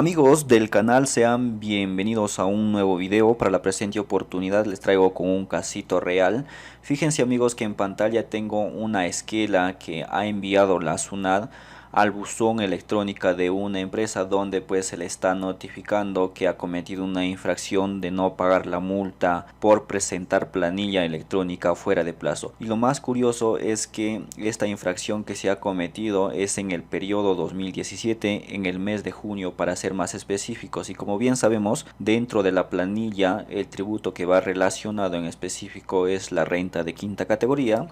Amigos del canal, sean bienvenidos a un nuevo video. Para la presente oportunidad les traigo con un casito real. Fíjense amigos que en pantalla tengo una esquela que ha enviado la SUNAT al buzón electrónica de una empresa, donde pues se le está notificando que ha cometido una infracción de no pagar la multa por presentar planilla electrónica fuera de plazo. Y lo más curioso es que esta infracción que se ha cometido es en el periodo 2017, en el mes de junio para ser más específicos. Y como bien sabemos, dentro de la planilla el tributo que va relacionado en específico es la renta de quinta categoría,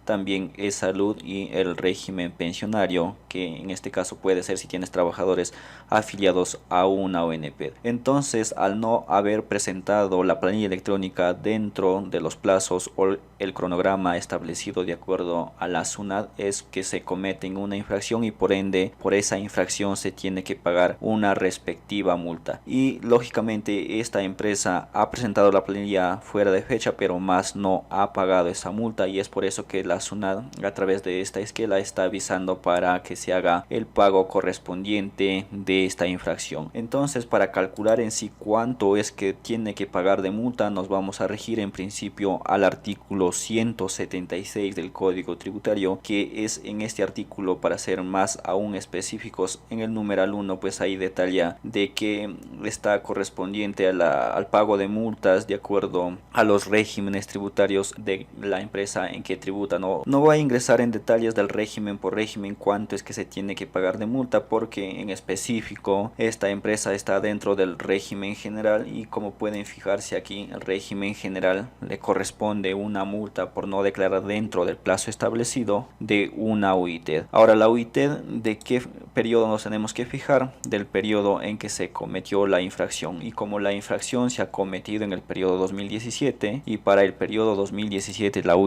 también es salud y el régimen pensionario, que en este caso puede ser si tienes trabajadores afiliados a una ONP. Entonces, al no haber presentado la planilla electrónica dentro de los plazos o el cronograma establecido de acuerdo a la SUNAT, es que se comete una infracción y por ende por esa infracción se tiene que pagar una respectiva multa. Y lógicamente esta empresa ha presentado la planilla fuera de fecha, pero más no ha pagado esa multa, y es por eso que la SUNAT a través de esta esquela está avisando para que se haga el pago correspondiente de esta infracción. Entonces, para calcular en sí cuánto es que tiene que pagar de multa, nos vamos a regir en principio al artículo 176 del Código Tributario, que es en este artículo, para ser más aún específicos, en el numeral 1 pues ahí detalla de que está correspondiente al pago de multas de acuerdo a los regímenes tributarios de la empresa en que tributa. No voy a ingresar en detalles del régimen por régimen cuánto es que se tiene que pagar de multa, porque en específico esta empresa está dentro del régimen general, y como pueden fijarse aquí, el régimen general le corresponde una multa por no declarar dentro del plazo establecido de una UITED. Ahora, la UITED, ¿de qué periodo nos tenemos que fijar? Del periodo en que se cometió la infracción, y como la infracción se ha cometido en el periodo 2017 y para el periodo 2017 la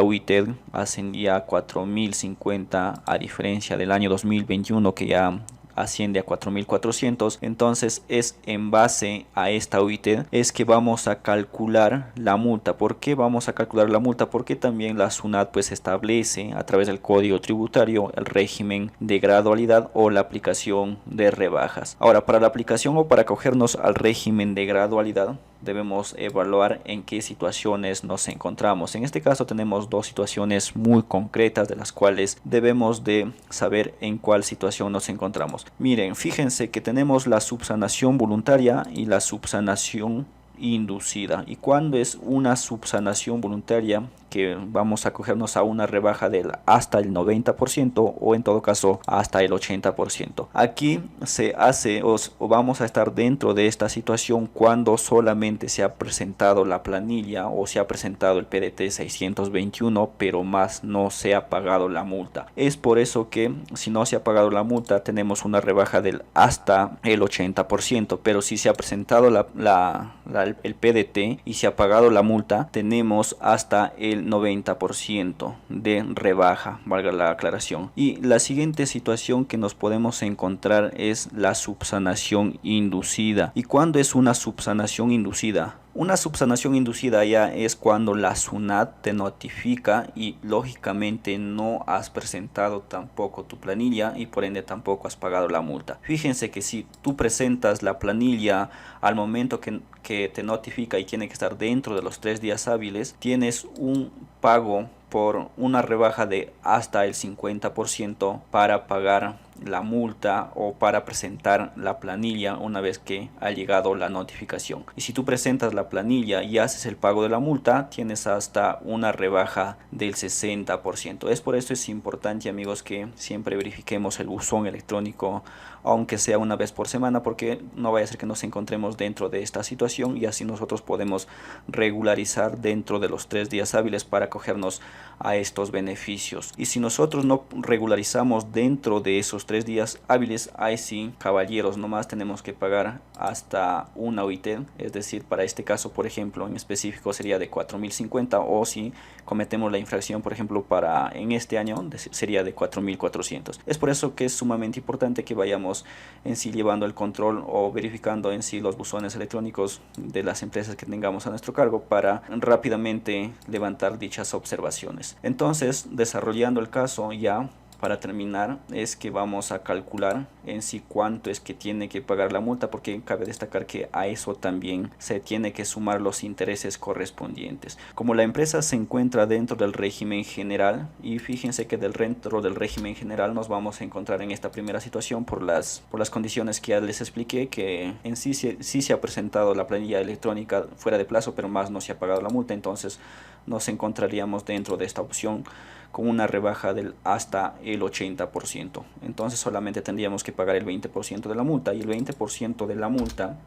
UITED ascendía a 4.050, a diferencia del año 2021 que ya asciende a 4.400. Entonces es en base a esta UITED es que vamos a calcular la multa. ¿Por qué vamos a calcular la multa? Porque también la SUNAT pues establece a través del Código Tributario el régimen de gradualidad o la aplicación de rebajas. Ahora, para la aplicación o para acogernos al régimen de gradualidad, debemos evaluar en qué situaciones nos encontramos. En este caso tenemos dos situaciones muy concretas, de las cuales debemos de saber en cuál situación nos encontramos. Miren, fíjense que tenemos la subsanación voluntaria y la subsanación inducida. ¿Y cuándo es una subsanación voluntaria? Que vamos a cogernos a una rebaja del hasta el 90% o en todo caso hasta el 80%. Aquí se hace o vamos a estar dentro de esta situación cuando solamente se ha presentado la planilla o se ha presentado el PDT 621, pero más no se ha pagado la multa. Es por eso que si no se ha pagado la multa tenemos una rebaja del hasta el 80%, pero si se ha presentado el PDT y se ha pagado la multa, tenemos hasta el 90% de rebaja, valga la aclaración. Y la siguiente situación que nos podemos encontrar es la subsanación inducida. ¿Y cuándo es una subsanación inducida? Una subsanación inducida ya es cuando la SUNAT te notifica y lógicamente no has presentado tampoco tu planilla y por ende tampoco has pagado la multa. Fíjense que si tú presentas la planilla al momento que te notifica y tiene que estar dentro de los 3 días hábiles, tienes un pago por una rebaja de hasta el 50% para pagar la multa o para presentar la planilla una vez que ha llegado la notificación. Y si tú presentas la planilla y haces el pago de la multa, tienes hasta una rebaja del 60%. Es por eso es importante, amigos, que siempre verifiquemos el buzón electrónico, aunque sea una vez por semana, porque no vaya a ser que nos encontremos dentro de esta situación, y así nosotros podemos regularizar dentro de los 3 días hábiles para acogernos a estos beneficios. Y si nosotros no regularizamos dentro de esos 3 días hábiles, ahí sí, caballeros, nomás tenemos que pagar hasta una UITED, es decir, para este caso, por ejemplo, en específico sería de 4.050, o si cometemos la infracción, por ejemplo, para en este año sería de 4.400. Es por eso que es sumamente importante que vayamos en sí llevando el control o verificando en sí los buzones electrónicos de las empresas que tengamos a nuestro cargo para rápidamente levantar dichas observaciones. Entonces, desarrollando el caso ya para terminar es que vamos a calcular en sí cuánto es que tiene que pagar la multa, porque cabe destacar que a eso también se tiene que sumar los intereses correspondientes. Como la empresa se encuentra dentro del régimen general, y fíjense que dentro del régimen general nos vamos a encontrar en esta primera situación por las condiciones que ya les expliqué, que en sí se ha presentado la planilla electrónica fuera de plazo, pero más no se ha pagado la multa. Entonces nos encontraríamos dentro de esta opción con una rebaja del hasta el 80%. Entonces solamente tendríamos que pagar el 20% de la multa, y el 20% de la multa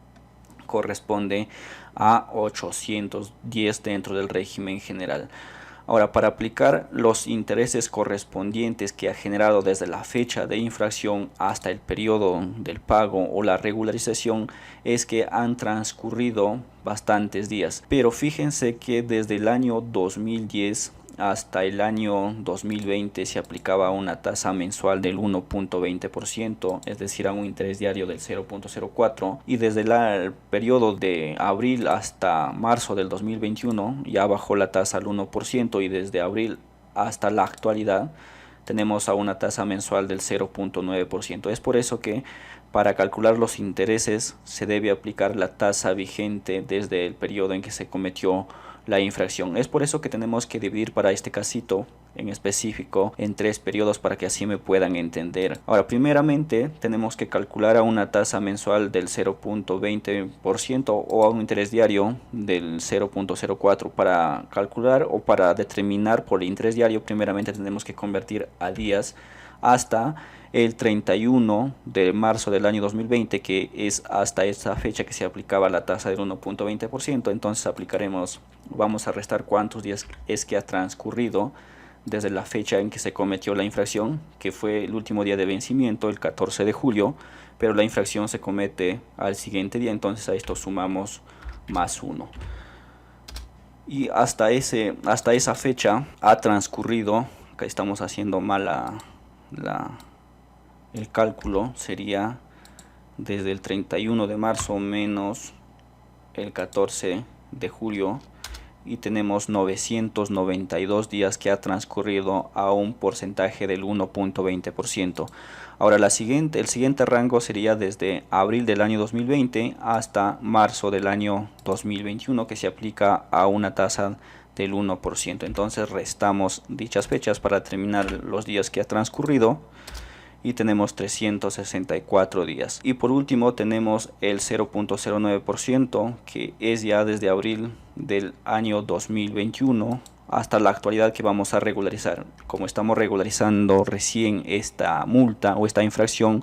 corresponde a 810 dentro del régimen general. Ahora, para aplicar los intereses correspondientes que ha generado desde la fecha de infracción hasta el periodo del pago o la regularización, es que han transcurrido bastantes días. Pero fíjense que desde el año 2010 hasta el año 2020 se aplicaba una tasa mensual del 1.20%, es decir, a un interés diario del 0.04, y desde el periodo de abril hasta marzo del 2021 ya bajó la tasa al 1%, y desde abril hasta la actualidad tenemos a una tasa mensual del 0.9%. Es por eso que para calcular los intereses se debe aplicar la tasa vigente desde el periodo en que se cometió la infracción. Es por eso que tenemos que dividir para este casito en específico en 3 periodos para que así me puedan entender. Ahora, primeramente tenemos que calcular a una tasa mensual del 0.20% o a un interés diario del 0.04. Para calcular o para determinar por el interés diario, primeramente tenemos que convertir a días hasta el 31 de marzo del año 2020, que es hasta esta fecha que se aplicaba la tasa del 1.20%. Entonces vamos a restar cuántos días es que ha transcurrido desde la fecha en que se cometió la infracción, que fue el último día de vencimiento, el 14 de julio, pero la infracción se comete al siguiente día. Entonces a esto sumamos más 1. Y hasta esa fecha ha transcurrido, acá estamos haciendo mal el cálculo, sería desde el 31 de marzo menos el 14 de julio, y tenemos 992 días que ha transcurrido a un porcentaje del 1.20%. Ahora el siguiente rango sería desde abril del año 2020 hasta marzo del año 2021, que se aplica a una tasa del 1%. Entonces restamos dichas fechas para determinar los días que ha transcurrido, y tenemos 364 días. Y por último tenemos el 0.09%, que es ya desde abril del año 2021 hasta la actualidad, que vamos a regularizar. Como estamos regularizando recién esta multa o esta infracción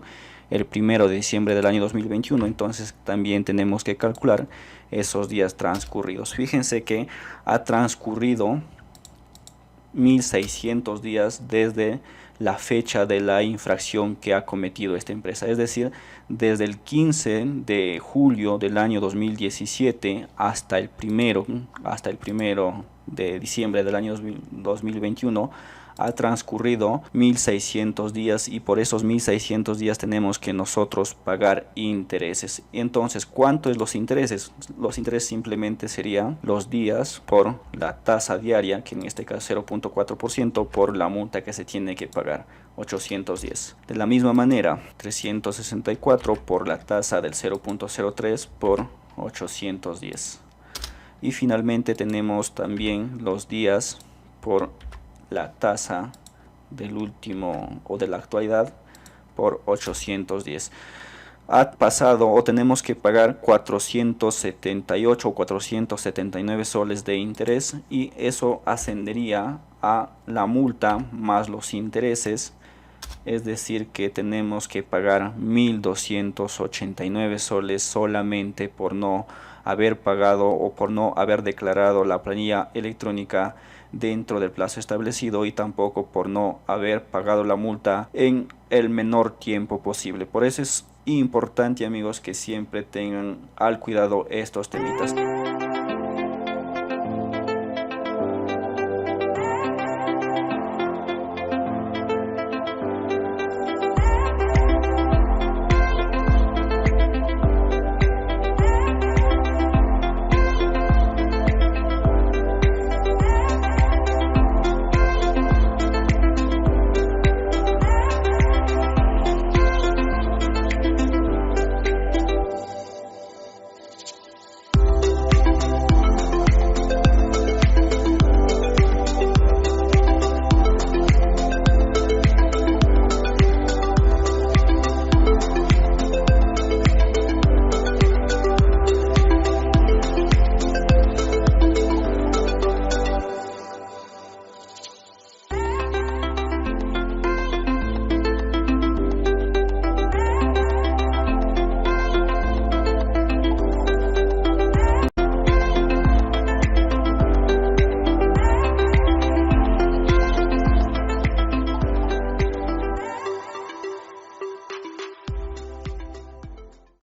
el 1 de diciembre del año 2021, entonces también tenemos que calcular esos días transcurridos. Fíjense que ha transcurrido 1600 días desde la fecha de la infracción que ha cometido esta empresa, es decir, desde el 15 de julio del año 2017 hasta el primero de diciembre del año 2021 ha transcurrido 1600 días, y por esos 1600 días tenemos que nosotros pagar intereses. Entonces, ¿cuánto es los intereses? Los intereses simplemente serían los días por la tasa diaria, que en este caso 0.4%, por la multa que se tiene que pagar, 810. De la misma manera, 364 por la tasa del 0.03 por 810. Y finalmente tenemos también los días por la tasa del último o de la actualidad por 810. Ha pasado o tenemos que pagar 478 o 479 soles de interés, y eso ascendería a la multa más los intereses, es decir que tenemos que pagar 1289 soles solamente por no haber pagado o por no haber declarado la planilla electrónica dentro del plazo establecido, y tampoco por no haber pagado la multa en el menor tiempo posible. Por eso es importante, amigos, que siempre tengan al cuidado estos temitas.